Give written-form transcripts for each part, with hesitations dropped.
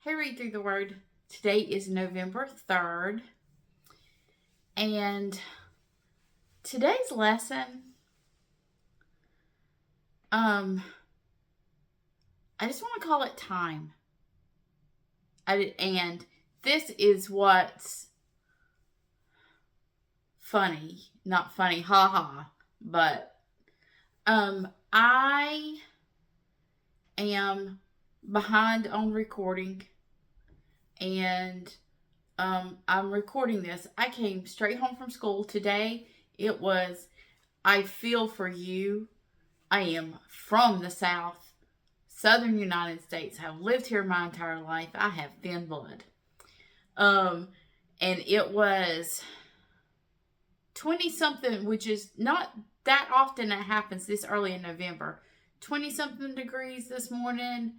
Hey, read through the word. Today is November 3rd. And today's lesson, I just want to call it time. And this is what's funny. Not funny, haha. But I am behind on recording. And I'm recording this. I came straight home from school today. It was, I feel for you. I am from the South, Southern United States. Have lived here my entire life. I have thin blood. And it was 20-something, which is not that often that happens this early in November. 20-something degrees this morning.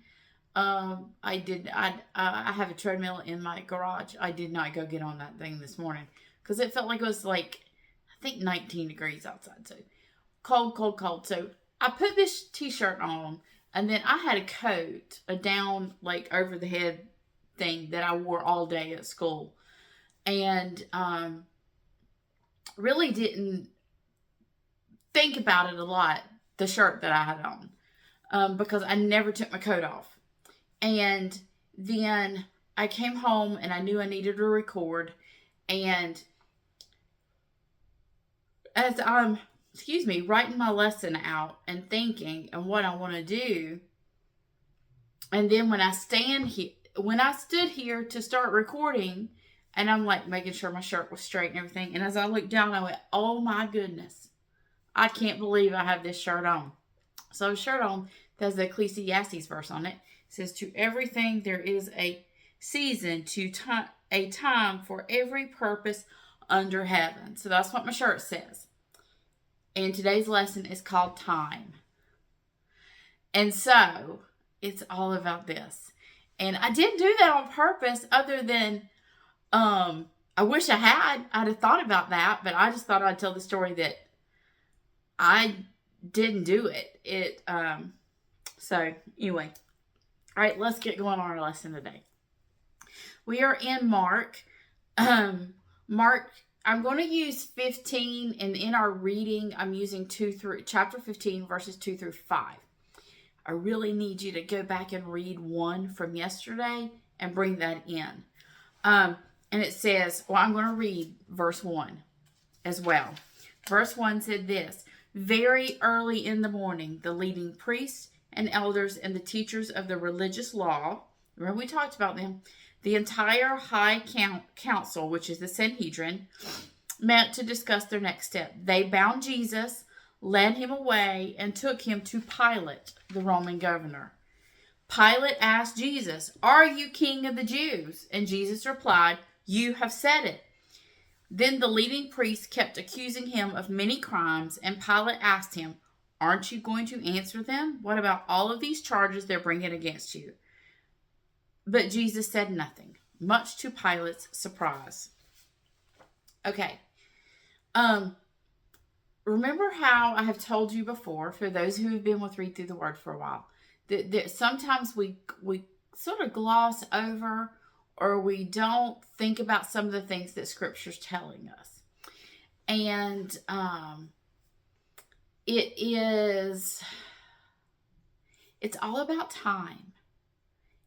I have a treadmill in my garage. I did not go get on that thing this morning because it felt like it was like, I think 19 degrees outside. So cold. So I put this t-shirt on, and then I had a coat, a down like over the head thing that I wore all day at school, and really didn't think about it a lot, the shirt that I had on, because I never took my coat off. And then I came home and I knew I needed to record. And as I'm, writing my lesson out and thinking and what I want to do. And then when I stood here to start recording, and I'm like making sure my shirt was straight and everything. And as I looked down, I went, oh my goodness, I can't believe I have this shirt on. So a shirt on that has the Ecclesiastes verse on it. It says, to everything there is a season, a time for every purpose under heaven. So that's what my shirt says. And today's lesson is called Time. And so it's all about this. And I didn't do that on purpose, other than I wish I'd have thought about that, but I just thought I'd tell the story that I didn't do it. So anyway. All right, let's get going on our lesson today. We are in Mark. Mark, I'm going to use 15, and in our reading, I'm using chapter 15, verses 2 through 5. I really need you to go back and read 1 from yesterday and bring that in. And it says, I'm going to read verse 1 as well. Verse 1 said this, very early in the morning, the leading priests and elders and the teachers of the religious law, remember we talked about them, the entire high council, which is the Sanhedrin, met to discuss their next step. They bound Jesus, led him away, and took him to Pilate, the Roman governor. Pilate asked Jesus, are you king of the Jews? And Jesus replied, you have said it. Then the leading priests kept accusing him of many crimes, and Pilate asked him, aren't you going to answer them? What about all of these charges they're bringing against you? But Jesus said nothing, much to Pilate's surprise. Okay. Remember how I have told you before, for those who have been with Read Through the Word for a while, that sometimes we sort of gloss over, or we don't think about some of the things that Scripture's telling us. And it's all about time.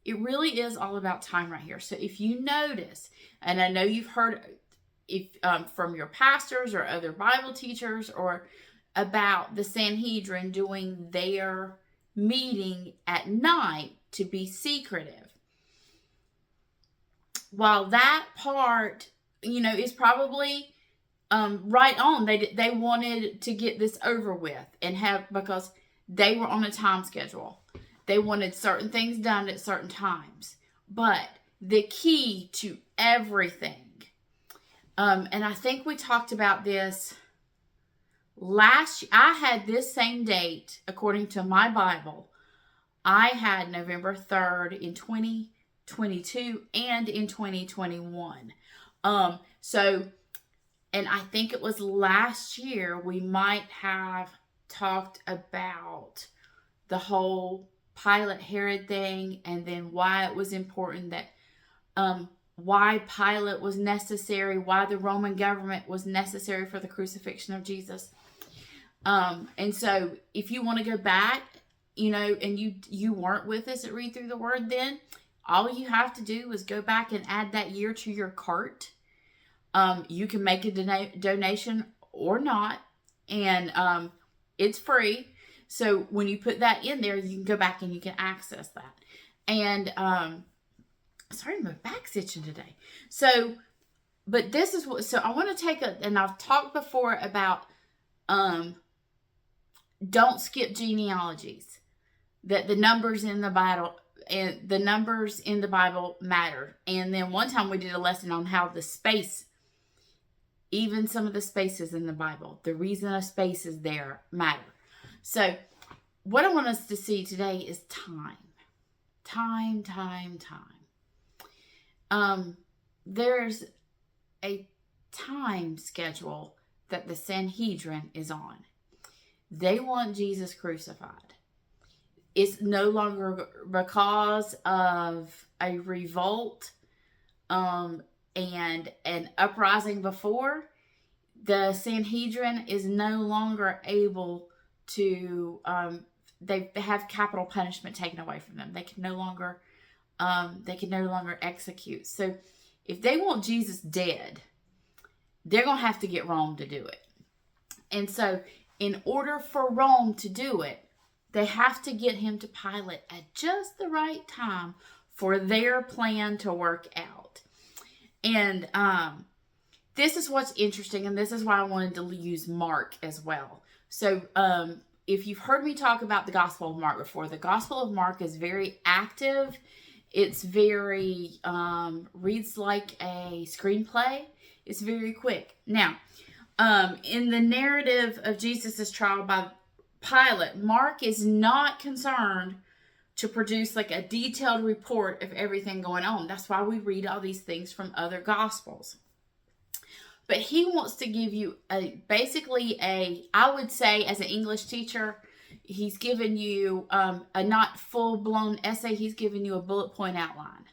It really is all about time right here. So if you notice, and I know you've heard from your pastors or other Bible teachers or about the Sanhedrin doing their meeting at night to be secretive. While that part, is probably right on. They wanted to get this over with and because they were on a time schedule. They wanted certain things done at certain times. But the key to everything, and I think we talked about this I had this same date, according to my Bible. I had November 3rd in 2022 and in 2021. So And I think it was last year we might have talked about the whole Pilate Herod thing, and then why it was important that why Pilate was necessary, why the Roman government was necessary for the crucifixion of Jesus. And so if you want to go back, and you weren't with us at Read Through the Word then, all you have to do is go back and add that year to your cart. You can make a donation or not, and it's free. So when you put that in there, you can go back and you can access that. And sorry, my back's itching today. So, but this is what. So I want to take and I've talked before about don't skip genealogies. That the numbers in the Bible matter. And then one time we did a lesson on how the space, even some of the spaces in the Bible, the reason a space is there matter. So what I want us to see today is time. There's a time schedule that the Sanhedrin is on. They want Jesus crucified. It's no longer because of a revolt and an uprising before. The Sanhedrin is no longer able to, they have capital punishment taken away from them. They can no longer execute. So if they want Jesus dead, they're going to have to get Rome to do it. And so in order for Rome to do it, they have to get him to Pilate at just the right time for their plan to work out. And this is what's interesting, and this is why I wanted to use Mark as well. So if you've heard me talk about the Gospel of Mark before, the Gospel of Mark is very active. It's very, reads like a screenplay. It's very quick. Now, in the narrative of Jesus' trial by Pilate, Mark is not concerned to produce like a detailed report of everything going on. That's why we read all these things from other Gospels. But he wants to give you I would say as an English teacher, he's given you a not full-blown essay. He's given you a bullet point outline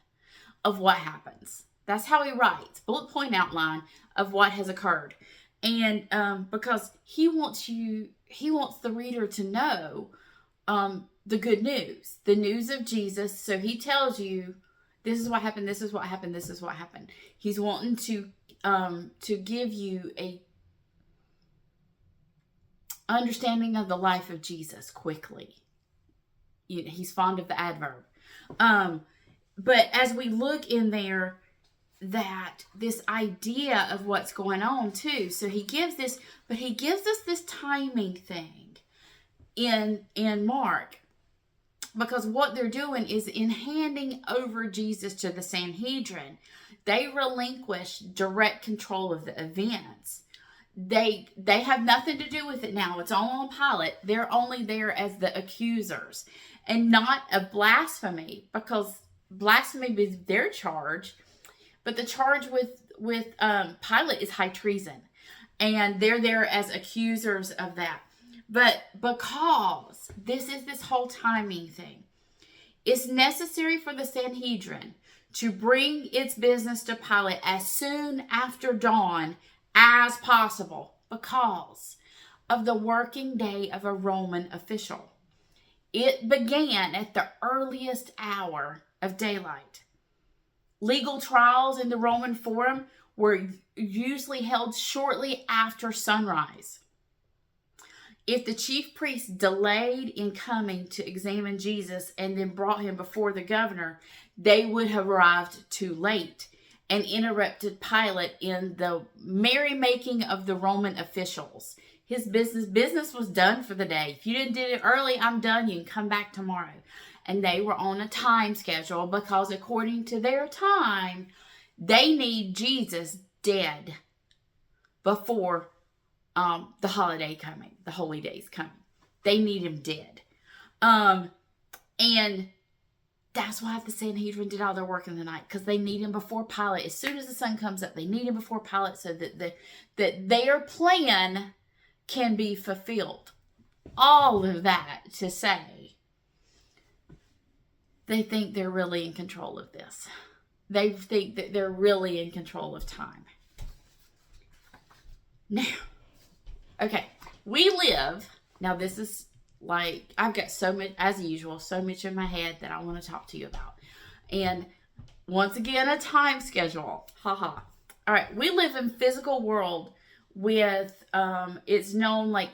of what happens. That's how he writes, bullet point outline of what has occurred. And because he wants the reader to know the good news, the news of Jesus. So he tells you, this is what happened, this is what happened, this is what happened. He's wanting to give you a understanding of the life of Jesus quickly. He's fond of the adverb. But as we look in there, that this idea of what's going on too. So he gives us this timing thing in Mark, because what they're doing is in handing over Jesus to the Sanhedrin, they relinquish direct control of the events. They have nothing to do with it now. It's all on Pilate. They're only there as the accusers, and not of blasphemy, because blasphemy is their charge. But the charge with Pilate is high treason. And they're there as accusers of that. But because this is this whole timing thing, it's necessary for the Sanhedrin to bring its business to Pilate as soon after dawn as possible, because of the working day of a Roman official. It began at the earliest hour of daylight. Legal trials in the Roman Forum were usually held shortly after sunrise. If the chief priest delayed in coming to examine Jesus and then brought him before the governor, they would have arrived too late and interrupted Pilate in the merrymaking of the Roman officials. His business was done for the day. If you didn't do it early, I'm done. You can come back tomorrow. And they were on a time schedule because according to their time, they need Jesus dead before the holiday coming, the holy days coming. They need him dead. And That's why the Sanhedrin did all their work in the night, because they need him before Pilate. As soon as the sun comes up, they need him before Pilate so that their plan can be fulfilled. All of that to say, they think they're really in control of this. They think that they're really in control of time. Now, okay, we live, now this is like, I've got so much, as usual, so much in my head that I want to talk to you about. And once again, a time schedule. Haha. All right, we live in physical world with, it's known like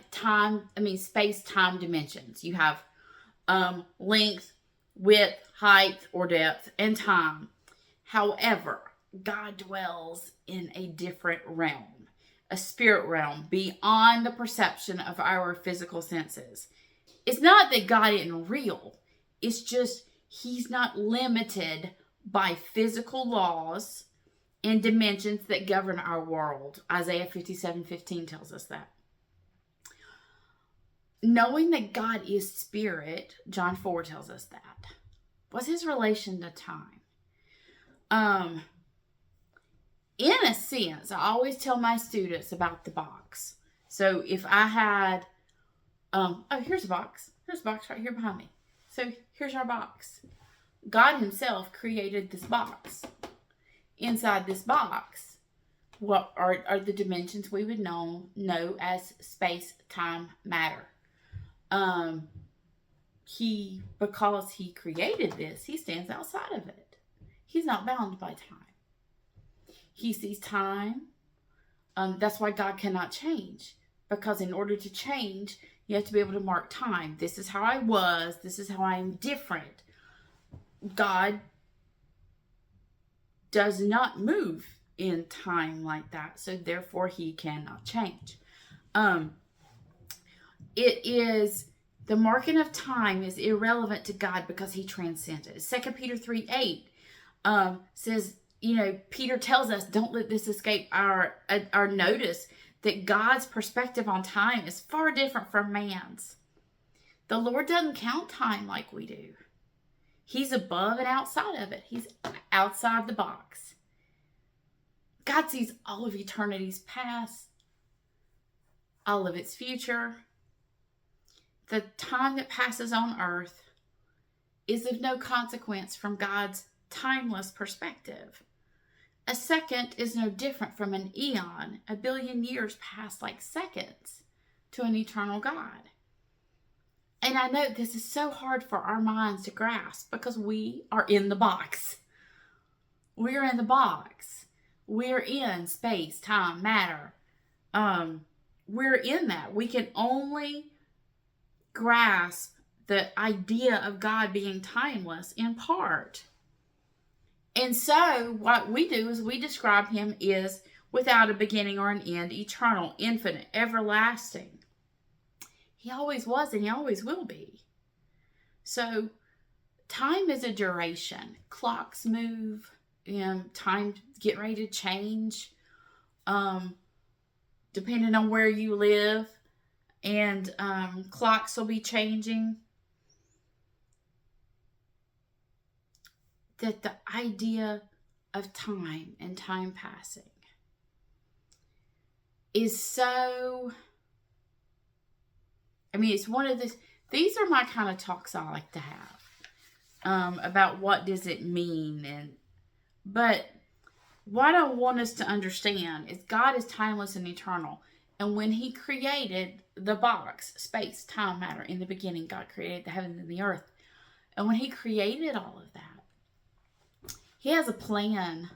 space-time dimensions. You have length, width, height, or depth, and time. However, God dwells in a different realm, a spirit realm, beyond the perception of our physical senses. It's not that God isn't real. It's just he's not limited by physical laws and dimensions that govern our world. Isaiah 57:15 tells us that. Knowing that God is spirit, John 4 tells us that. What's his relation to time? In a sense, I always tell my students about the box. So if I had, here's a box. Here's a box right here behind me. So here's our box. God himself created this box. Inside this box, what are the dimensions we would know as space, time, matter. Because he created this, he stands outside of it. He's not bound by time. He sees time. That's why God cannot change. Because in order to change, you have to be able to mark time. This is how I was. This is how I am different. God does not move in time like that. So therefore, he cannot change. The marking of time is irrelevant to God because he transcends it. 2 Peter 3:8 says, Peter tells us, don't let this escape our notice, that God's perspective on time is far different from man's. The Lord doesn't count time like we do. He's above and outside of it. He's outside the box. God sees all of eternity's past, all of its future. The time that passes on earth is of no consequence from God's timeless perspective. A second is no different from an eon. A billion years pass like seconds to an eternal God. And I know this is so hard for our minds to grasp because we are in the box. We're in the box. We're in space, time, matter. We're in that. We can only grasp the idea of God being timeless in part. And so what we do is we describe him as without a beginning or an end, eternal, infinite, everlasting. He always was and he always will be. So time is a duration. Clocks move, time get ready to change, depending on where you live, and clocks will be changing. That the idea of time and time passing is so, it's one of these are my kind of talks I like to have, about what does it mean, but what I want us to understand is God is timeless and eternal. And when he created the box, space, time, matter, in the beginning, God created the heavens and the earth. And when he created all of that, he has a plan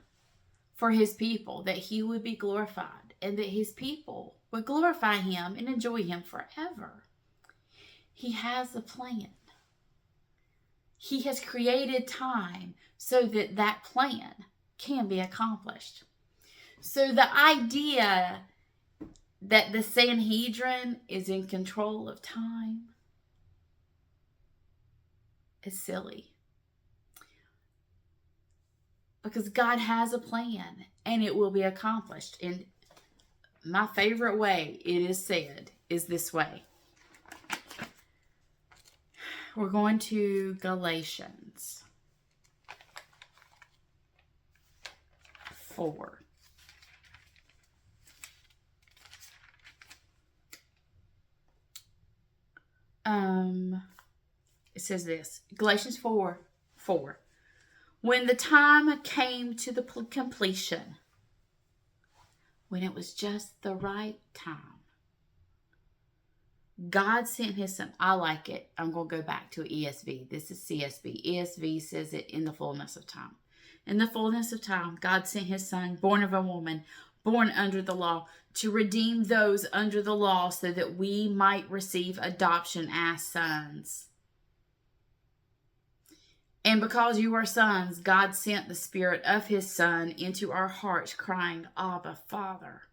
for his people that he would be glorified and that his people would glorify him and enjoy him forever. He has a plan. He has created time so that that plan can be accomplished. So the idea that the Sanhedrin is in control of time is silly. Because God has a plan and it will be accomplished. And my favorite way it is said is this way. We're going to Galatians. 4. It says this, Galatians 4:4. When the time came to the completion, when it was just the right time, God sent his son. I like it. I'm going to go back to ESV. This is CSB. ESV says it in the fullness of time. In the fullness of time, God sent his son, born of a woman, born under the law, to redeem those under the law so that we might receive adoption as sons. And because you are sons, God sent the Spirit of his Son into our hearts, crying, Abba, Father.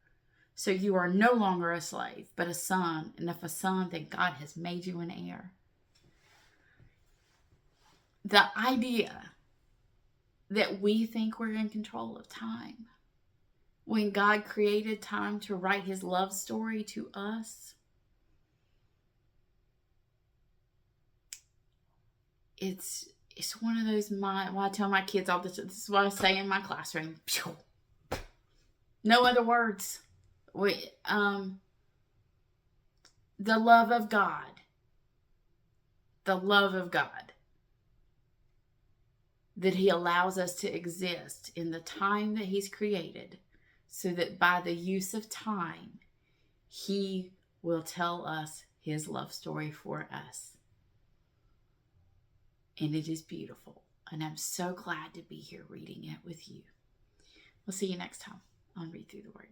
So you are no longer a slave, but a son. And if a son, then God has made you an heir. The idea that we think we're in control of time, when God created time to write his love story to us, it's one of those, I tell my kids all this is what I say in my classroom. No other words. The love of God. The love of God. That he allows us to exist in the time that he's created, so that by the use of time, he will tell us his love story for us. And it is beautiful. And I'm so glad to be here reading it with you. We'll see you next time on Read Through the Word.